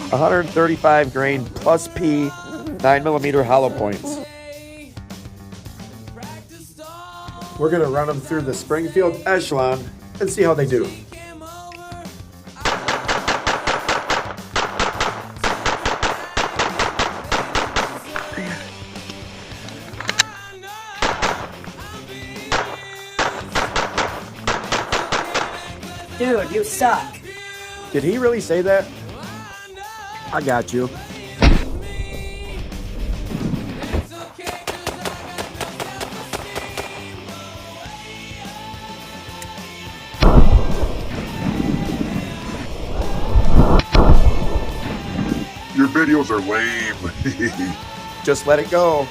135 grain plus P 9mm hollow points. We're going to run them through the Springfield Echelon and see how they do. Dude, you suck. Did he really say that? I got you. Your videos are lame. Just let it go.